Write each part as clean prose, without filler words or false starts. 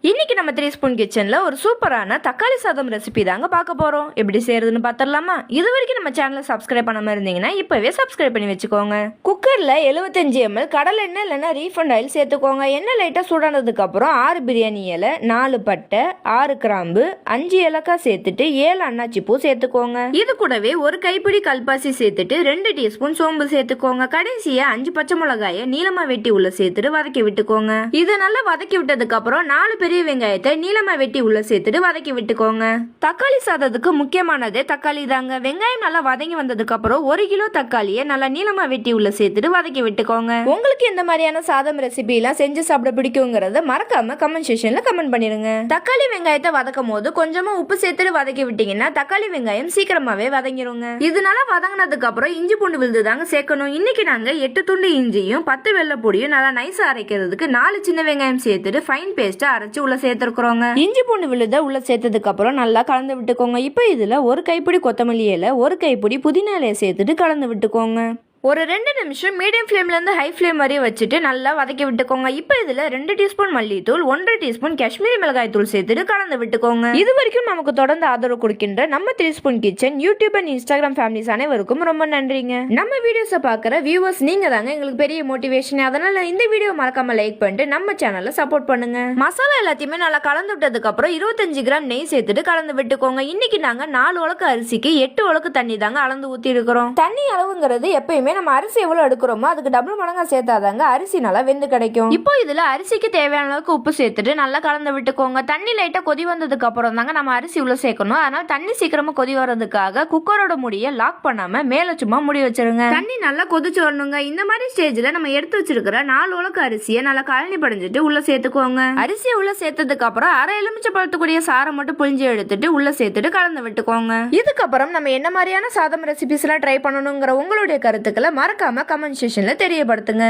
இன்னைக்கு நம்ம 3 ஸ்பூன் கிச்சன்ல ஒரு சூப்பரான தக்காளி சாதம் ரெசிபி தாங்க பார்க்க போறோம். எப்படி செய்யறதுன்னு பார்த்தறலாமா? இது வரைக்கும் நம்ம சேனலை சப்ஸ்கிரைப் பண்ணாம இருந்தீங்கன்னா இப்பவே சப்ஸ்கிரைப் பண்ணி வச்சுக்கோங்க. குக்கர்ல 75 ml கடலை எண்ணெய் இல்லைன்னா ரீஃபண்ட் ஆயில் சேர்த்துக்கோங்க. எண்ணெய் லைட்டா சூடானதுக்கு அப்புறம் 6 பிரியாணி இலை, 4 பட்டை, 6 கிராம்பு, 5 ஏலக்காய் சேர்த்துட்டு 7 அன்னாச்சி பூ சேர்த்துக்கோங்க. இது கூடவே ஒரு கைப்பிடி கல்பாசி சேர்த்துட்டு 2 டீஸ்பூன் சோம்பு சேர்த்துக்கோங்க. கடைசியா 5 பச்சை மிளகாயை நீளமா வெட்டி உள்ள சேர்த்துட்டு வதக்கி விட்டுக்கோங்க. இதை நல்லா வதக்கி விட்டதுக்கு அப்புறம் 4 பெரிய வெங்காயத்தை நீளமா வெட்டி உள்ள சேர்த்துட்டு வதக்கி விட்டுக்கோங்க. தக்காளி சாதத்துக்கு முக்கியமானதே தக்காளி தாங்க. வெங்காயம் நல்லா வதங்கி வந்ததுக்கு அப்புறம் 1 கிலோ தக்காளியை நல்லா நீளமா வெட்டி உள்ள சேர்த்துட்டு வதக்கி விட்டுக்கோங்க. உங்களுக்கு இந்த மாதிரியான சாதம் ரெசிபி எல்லாம் செஞ்சு சாப்பிட பிடிக்குங்கிறத மறக்காம கமெண்ட் செக்ஷன்ல கமெண்ட் பண்ணிருங்க. தக்காளி வெங்காயத்தை வதக்கும் போது கொஞ்சமா உப்பு சேர்த்துட்டு வதக்கி விட்டீங்கன்னா தக்காளி வெங்காயம் சீக்கிரமாவே வதங்கிருங்க. இதனால வதங்கினதுக்கு அப்புறம் இஞ்சி பூண்டு விழுது தாங்க சேர்க்கணும். இன்னைக்கு நாங்க 8 துண்டு இஞ்சியும் 10 வெள்ளைப்பொடியும் நல்லா நைஸா அரைக்கிறதுக்கு 4 சின்ன வெங்காயம் சேர்த்துட்டு ஃபைன் பேஸ்டா அரைச்சு உள்ள சேர்த்துருக்கோங்க. இஞ்சி பூண்டு விழுத உள்ள சேர்த்ததுக்கு அப்புறம் நல்லா கலந்து விட்டுக்கோங்க. இப்போ இதுல ஒரு கைப்பிடி கொத்தமல்லி இலை, ஒரு கைப்பிடி புதினா இலையை சேர்த்துட்டு கலந்து விட்டுக்கோங்க. ஒரு 2 நிமிஷம் மீடியம் ஃப்ளேம்ல இருந்து ஹை ஃப்ளேம் வரையும் வச்சுட்டு நல்லா வதக்கி விட்டுக்கோங்க. இப்போ இதுல 2 டீஸ்பூன் மல்லித்தூள், 1 டீஸ்பூன் காஷ்மீரி மிளகாய் தூள் சேர்த்துட்டு கலந்து விட்டுக்கோங்க. இது வரைக்கும் நமக்கு தொடர்ந்து ஆதரவு கொடுக்கின்ற நம்ம 3 spoon kitchen YouTube and Instagram families அனைவருக்கும் ரொம்ப நன்றிங்க. நம்ம வீடியோஸை பார்க்குற வியூவர்ஸ் நீங்க தாங்க எங்களுக்கு பெரிய மோட்டிவேஷன். அதனால இந்த வீடியோ மறக்காம லைக் பண்ணிட்டு நம்ம சேனலை சப்போர்ட் பண்ணுங்க. மசாலா எல்லாத்தையுமே நல்லா கலந்து விட்டதுக்கு அப்புறம் 25 கிராம் நெய் சேர்த்துட்டு கலந்து விட்டுக்கோங்க. இன்னைக்கு நாங்க 4 உலக்கு அரிசிக்கு 8 உலக்கு தண்ணி தாங்க அளந்து ஊத்தி இருக்கிறோம். தண்ணி அளவுங்கிறது எப்பயுமே நம்ம அரிசி எவ்வளவு எடுக்கிறோமோ அதுக்கு டபுள் மடங்கா சேர்த்தாதாங்க அரிசி நல்லா வெந்து கிடைக்கும். இப்போ இதுல அரிசிக்கு தேவையான அளவுக்கு உப்பு சேர்த்துட்டு நல்லா கலந்து விட்டுக்கோங்க. தண்ணி லைட்டா கொதி வந்ததுக்கு அப்புறம் தாங்க நம்ம அரிசி உள்ள சேர்க்கணும். அதனால தண்ணி சீக்கிரமா கொதி வர்றதுக்காக குக்கரோட முடிய லாக் பண்ணாம மேல சும்மா முடி வச்சிருங்க. தண்ணி நல்லா கொதிச்சு வரணுங்க. இந்த மாதிரி ஸ்டேஜ்ல நம்ம எடுத்து வச்சிருக்கிற 4 உலக்கு அரிசியை நல்லா கழனி படிஞ்சிட்டு உள்ள சேர்த்துக்கோங்க. அரிசியை உள்ள சேர்த்ததுக்கு அப்புறம் அரை எலுமிச்சை பழத்துக்குரிய சாரை மட்டும் புளிஞ்சு எடுத்துட்டு உள்ள சேர்த்துட்டு கலந்து விட்டுக்கோங்க. இதுக்கப்புறம் நம்ம என்ன மாதிரியான சாதம் ரெசிபிஸ் எல்லாம் ட்ரை பண்ணணுங்கிற உங்களுடைய கருத்துக்களை மறக்காம கமெண்ட் செக்ஷன்ல தெரியப்படுத்துங்க.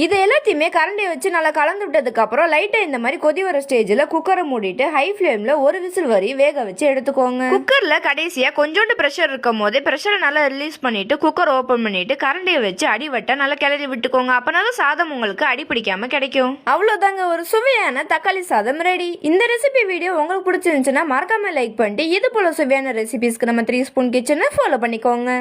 இது எல்லாத்தையுமே கரண்டியை வச்சு நல்லா கலந்து விட்டதுக்கு அப்புறம் லைட்டா இந்த மாதிரி கொதி வர ஸ்டேஜ்ல குக்கரை மூடிட்டு ஹை ஃப்ளேம்ல ஒரு விசில் வரி வேக வச்சு எடுத்துக்கோங்க. குக்கர்ல கடைசியா கொஞ்சோண்டு பிரஷர் இருக்கும் போதே பிரஷரை நல்லா ரிலீஸ் பண்ணிட்டு குக்கர் ஓபன் பண்ணிட்டு கரண்டியை வச்சு அடிவட்ட நல்லா கிளறி விட்டுக்கோங்க. அப்பனால சாதம் உங்களுக்கு அடி பிடிக்காம கிடைக்கும். அவ்வளவுதாங்க, ஒரு சுவையான தக்காளி சாதம் ரெடி. இந்த ரெசிபி வீடியோ உங்களுக்கு பிடிச்சிருந்துச்சுன்னா மறக்காம லைக் பண்ணிட்டு இது போல சுவையான ரெசிபிஸ்க்கு நம்ம 3 ஸ்பூன் கிச்சனை ஃபாலோ பண்ணிக்கோங்க.